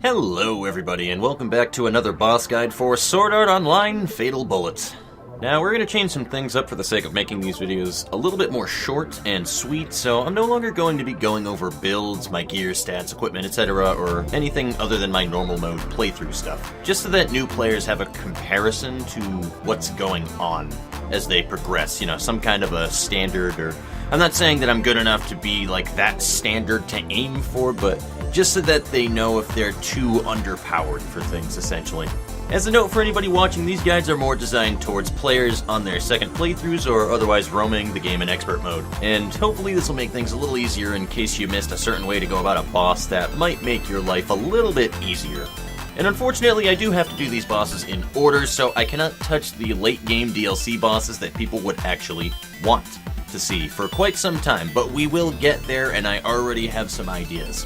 Hello everybody, and welcome back to another boss guide for Sword Art Online Fatal Bullet. Now, we're going to change some things up for the sake of making these videos a little bit more short and sweet, so I'm no longer going to be going over builds, my gear, stats, equipment, etc., or anything other than my normal mode playthrough stuff. Just so that new players have a comparison to what's going on as they progress, you know, some kind of a standard, or I'm not saying that I'm good enough to be like that standard to aim for, but just so that they know if they're too underpowered for things, essentially. As a note for anybody watching, these guides are more designed towards players on their second playthroughs or otherwise roaming the game in expert mode. And hopefully this will make things a little easier in case you missed a certain way to go about a boss that might make your life a little bit easier. And unfortunately, I do have to do these bosses in order, so I cannot touch the late game DLC bosses that people would actually want to see for quite some time, but we will get there, and I already have some ideas.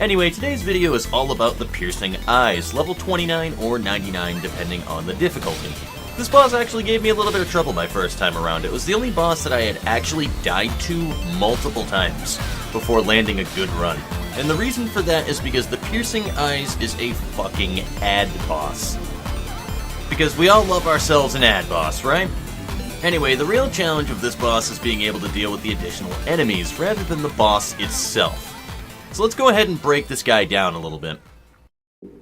Anyway, today's video is all about the Piercing Eyes, level 29 or 99 depending on the difficulty. This boss actually gave me a little bit of trouble my first time around. It was the only boss that I had actually died to multiple times before landing a good run. And the reason for that is because the Piercing Eyes is a fucking ad boss. Because we all love ourselves an ad boss, right? Anyway, the real challenge of this boss is being able to deal with the additional enemies rather than the boss itself. So let's go ahead and break this guy down a little bit.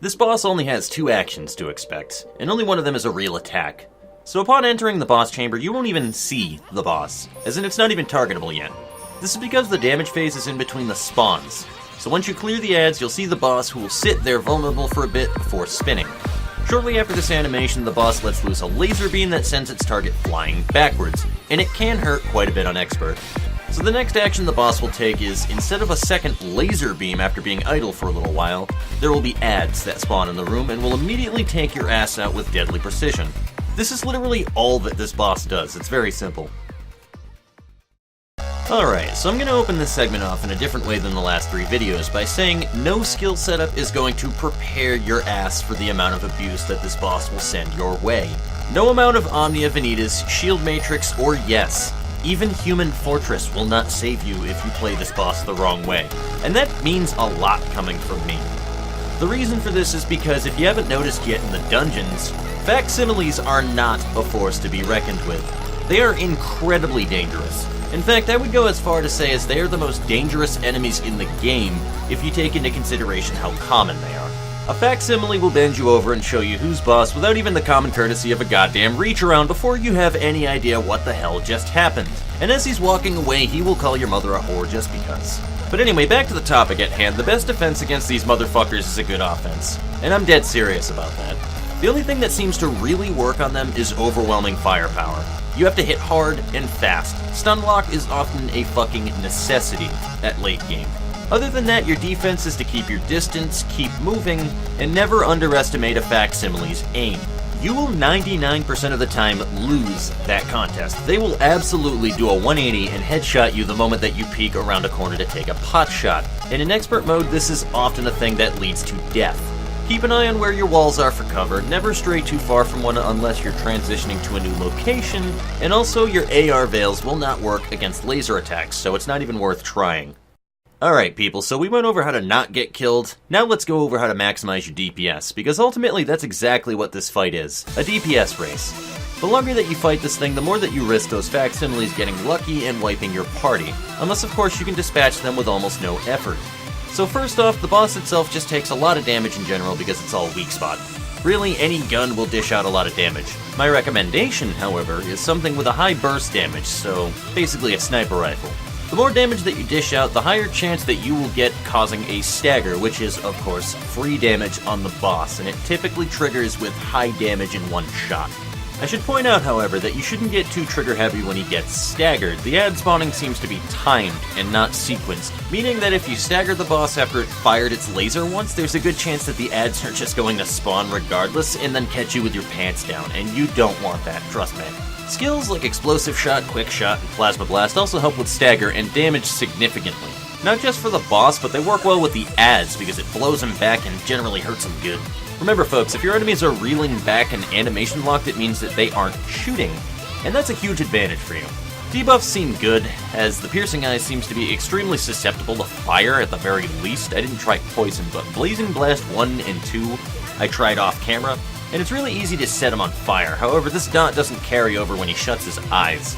This boss only has two actions to expect, and only one of them is a real attack. So upon entering the boss chamber, you won't even see the boss, as in it's not even targetable yet. This is because the damage phase is in between the spawns. So once you clear the ads, you'll see the boss, who will sit there vulnerable for a bit before spinning. Shortly after this animation, the boss lets loose a laser beam that sends its target flying backwards, and it can hurt quite a bit on expert. So the next action the boss will take is, instead of a second laser beam after being idle for a little while, there will be ads that spawn in the room and will immediately take your ass out with deadly precision. This is literally all that this boss does. It's very simple. Alright, so I'm going to open this segment off in a different way than the last three videos by saying no skill setup is going to prepare your ass for the amount of abuse that this boss will send your way. No amount of Omnia Vanitas, Shield Matrix, or yes, even Human Fortress will not save you if you play this boss the wrong way, and that means a lot coming from me. The reason for this is because if you haven't noticed yet in the dungeons, facsimiles are not a force to be reckoned with. They are incredibly dangerous. In fact, I would go as far to say as they are the most dangerous enemies in the game if you take into consideration how common they are. A facsimile will bend you over and show you who's boss without even the common courtesy of a goddamn reach around before you have any idea what the hell just happened. And as he's walking away, he will call your mother a whore just because. But anyway, back to the topic at hand. The best defense against these motherfuckers is a good offense. And I'm dead serious about that. The only thing that seems to really work on them is overwhelming firepower. You have to hit hard and fast. Stun lock is often a fucking necessity at late game. Other than that, your defense is to keep your distance, keep moving, and never underestimate a facsimile's aim. You will 99% of the time lose that contest. They will absolutely do a 180 and headshot you the moment that you peek around a corner to take a pot shot. And in expert mode, this is often a thing that leads to death. Keep an eye on where your walls are for cover, never stray too far from one unless you're transitioning to a new location, and also your AR veils will not work against laser attacks, so it's not even worth trying. Alright people, so we went over how to not get killed. Now let's go over how to maximize your DPS, because ultimately that's exactly what this fight is, a DPS race. The longer that you fight this thing, the more that you risk those facsimiles getting lucky and wiping your party, unless of course you can dispatch them with almost no effort. So first off, the boss itself just takes a lot of damage in general because it's all weak spot. Really, any gun will dish out a lot of damage. My recommendation, however, is something with a high burst damage, so basically a sniper rifle. The more damage that you dish out, the higher chance that you will get causing a stagger, which is, of course, free damage on the boss, and it typically triggers with high damage in one shot. I should point out, however, that you shouldn't get too trigger heavy when he gets staggered. The ad spawning seems to be timed and not sequenced, meaning that if you stagger the boss after it fired its laser once, there's a good chance that the ads are just going to spawn regardless and then catch you with your pants down, and you don't want that, trust me. Skills like Explosive Shot, Quick Shot, and Plasma Blast also help with stagger and damage significantly. Not just for the boss, but they work well with the ads because it blows them back and generally hurts them good. Remember folks, if your enemies are reeling back and animation locked, it means that they aren't shooting, and that's a huge advantage for you. Debuffs seem good, as the piercing eye seems to be extremely susceptible to fire at the very least. I didn't try poison, but Blazing Blast 1 and 2 I tried off camera, and it's really easy to set him on fire. However, this dot doesn't carry over when he shuts his eyes.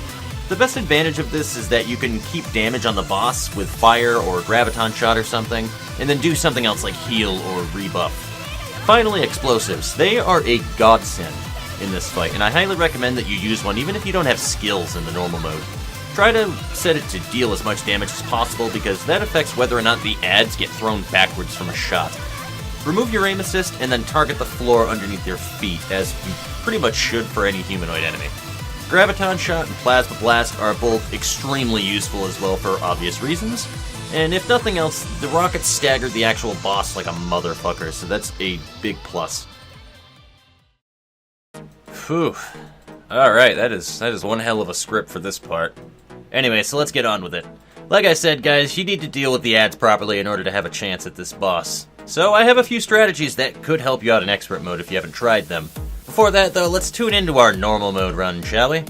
The best advantage of this is that you can keep damage on the boss with fire or graviton shot or something, and then do something else like heal or rebuff. Finally, explosives. They are a godsend in this fight, and I highly recommend that you use one even if you don't have skills in the normal mode. Try to set it to deal as much damage as possible because that affects whether or not the adds get thrown backwards from a shot. Remove your aim assist and then target the floor underneath your feet, as you pretty much should for any humanoid enemy. Graviton Shot and Plasma Blast are both extremely useful as well for obvious reasons, and if nothing else, the rockets staggered the actual boss like a motherfucker, so that's a big plus. Phew. Alright, that is one hell of a script for this part. Anyway, so let's get on with it. Like I said, guys, you need to deal with the adds properly in order to have a chance at this boss. So I have a few strategies that could help you out in expert mode if you haven't tried them. Before that, though, let's tune into our normal mode run, shall we?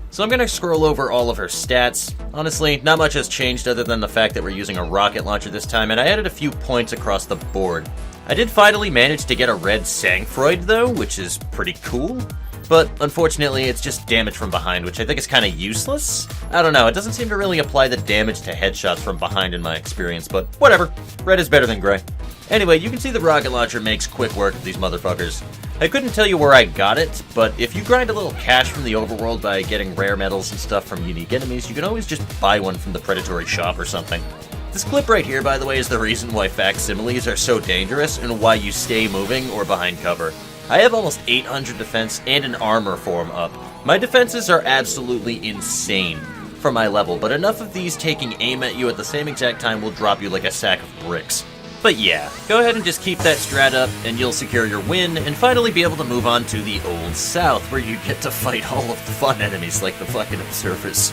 So I'm gonna scroll over all of her stats. Honestly, not much has changed other than the fact that we're using a rocket launcher this time, and I added a few points across the board. I did finally manage to get a red Sangfroid, though, which is pretty cool. But unfortunately, it's just damage from behind, which I think is kind of useless. I don't know, it doesn't seem to really apply the damage to headshots from behind in my experience, but whatever. Red is better than gray. Anyway, you can see the rocket launcher makes quick work of these motherfuckers. I couldn't tell you where I got it, but if you grind a little cash from the overworld by getting rare medals and stuff from unique enemies, you can always just buy one from the predatory shop or something. This clip right here, by the way, is the reason why facsimiles are so dangerous and why you stay moving or behind cover. I have almost 800 defense and an armor form up. My defenses are absolutely insane for my level, but enough of these taking aim at you at the same exact time will drop you like a sack of bricks. But yeah, go ahead and just keep that strat up and you'll secure your win and finally be able to move on to the Old South where you get to fight all of the fun enemies like the fucking Observers.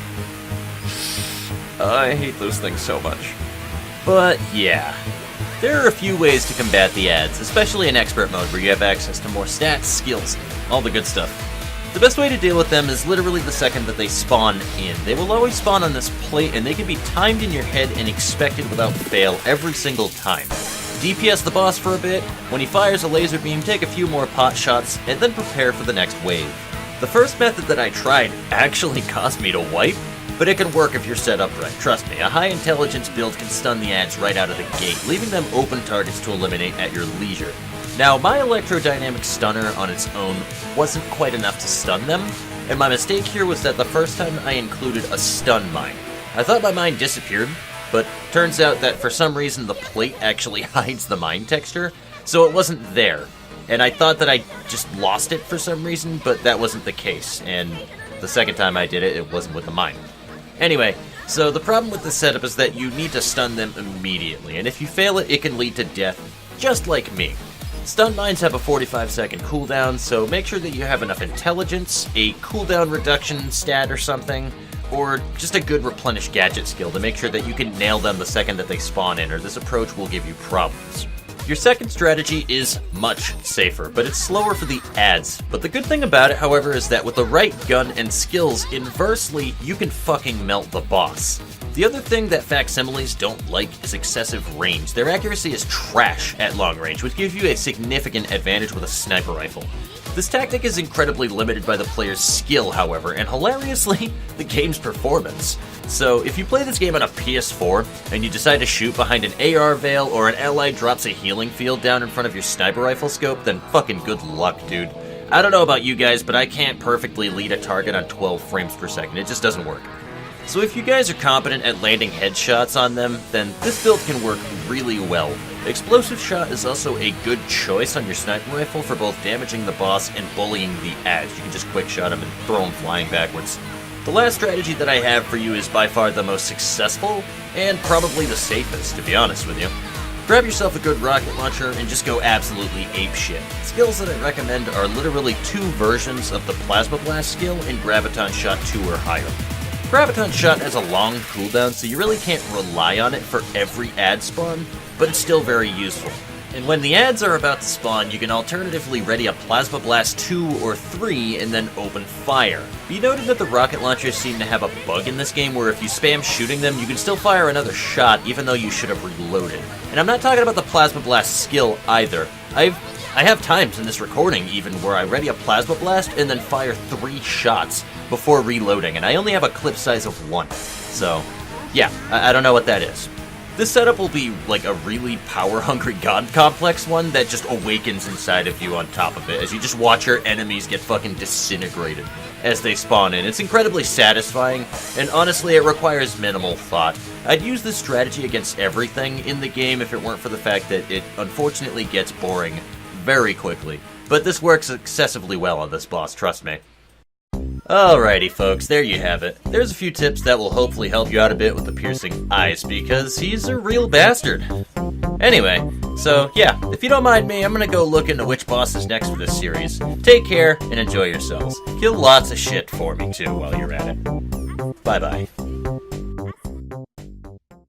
I hate those things so much. But yeah. There are a few ways to combat the adds, especially in expert mode where you have access to more stats, skills, all the good stuff. The best way to deal with them is literally the second that they spawn in. They will always spawn on this plate and they can be timed in your head and expected without fail every single time. DPS the boss for a bit, when he fires a laser beam take a few more pot shots, and then prepare for the next wave. The first method that I tried actually caused me to wipe, but it can work if you're set up right. Trust me, a high intelligence build can stun the adds right out of the gate, leaving them open targets to eliminate at your leisure. Now, my electrodynamic stunner on its own wasn't quite enough to stun them, and my mistake here was that the first time I included a stun mine. I thought my mine disappeared, but turns out that for some reason the plate actually hides the mine texture, so it wasn't there. And I thought that I just lost it for some reason, but that wasn't the case, and the second time I did it, it wasn't with the mine. Anyway, so the problem with this setup is that you need to stun them immediately, and if you fail it, it can lead to death, just like me. Stun mines have a 45-second cooldown, so make sure that you have enough intelligence, a cooldown reduction stat or something, or just a good replenish gadget skill to make sure that you can nail them the second that they spawn in, or this approach will give you problems. Your second strategy is much safer, but it's slower for the adds. But the good thing about it, however, is that with the right gun and skills, inversely, you can fucking melt the boss. The other thing that facsimiles don't like is excessive range. Their accuracy is trash at long range, which gives you a significant advantage with a sniper rifle. This tactic is incredibly limited by the player's skill, however, and hilariously, the game's performance. So if you play this game on a PS4, and you decide to shoot behind an AR veil or an ally drops a healing field down in front of your sniper rifle scope, then fucking good luck, dude. I don't know about you guys, but I can't perfectly lead a target on 12 frames per second. It just doesn't work. So if you guys are competent at landing headshots on them, then this build can work really well. Explosive Shot is also a good choice on your sniper rifle for both damaging the boss and bullying the adds. You can just quick shot him and throw him flying backwards. The last strategy that I have for you is by far the most successful, and probably the safest, to be honest with you. Grab yourself a good rocket launcher and just go absolutely apeshit. Skills that I recommend are literally 2 versions of the Plasma Blast skill and Graviton Shot 2 or higher. Graviton Shot has a long cooldown, so you really can't rely on it for every ad spawn, but it's still very useful. And when the ads are about to spawn, you can alternatively ready a Plasma Blast 2 or 3 and then open fire. Be noted that the rocket launchers seem to have a bug in this game where if you spam shooting them, you can still fire another shot even though you should have reloaded. And I'm not talking about the Plasma Blast skill either. I have times in this recording even where I ready a Plasma Blast and then fire 3 shots before reloading, and I only have a clip size of 1. So, yeah, I don't know what that is. This setup will be like a really power-hungry god complex one that just awakens inside of you on top of it as you just watch your enemies get fucking disintegrated as they spawn in. It's incredibly satisfying, and honestly, it requires minimal thought. I'd use this strategy against everything in the game if it weren't for the fact that it unfortunately gets boring very quickly. But this works excessively well on this boss, trust me. Alrighty folks, there you have it. There's a few tips that will hopefully help you out a bit with the piercing eyes, because he's a real bastard. Anyway, so yeah, if you don't mind me, I'm gonna go look into which boss is next for this series. Take care, and enjoy yourselves. Kill lots of shit for me too while you're at it. Bye bye.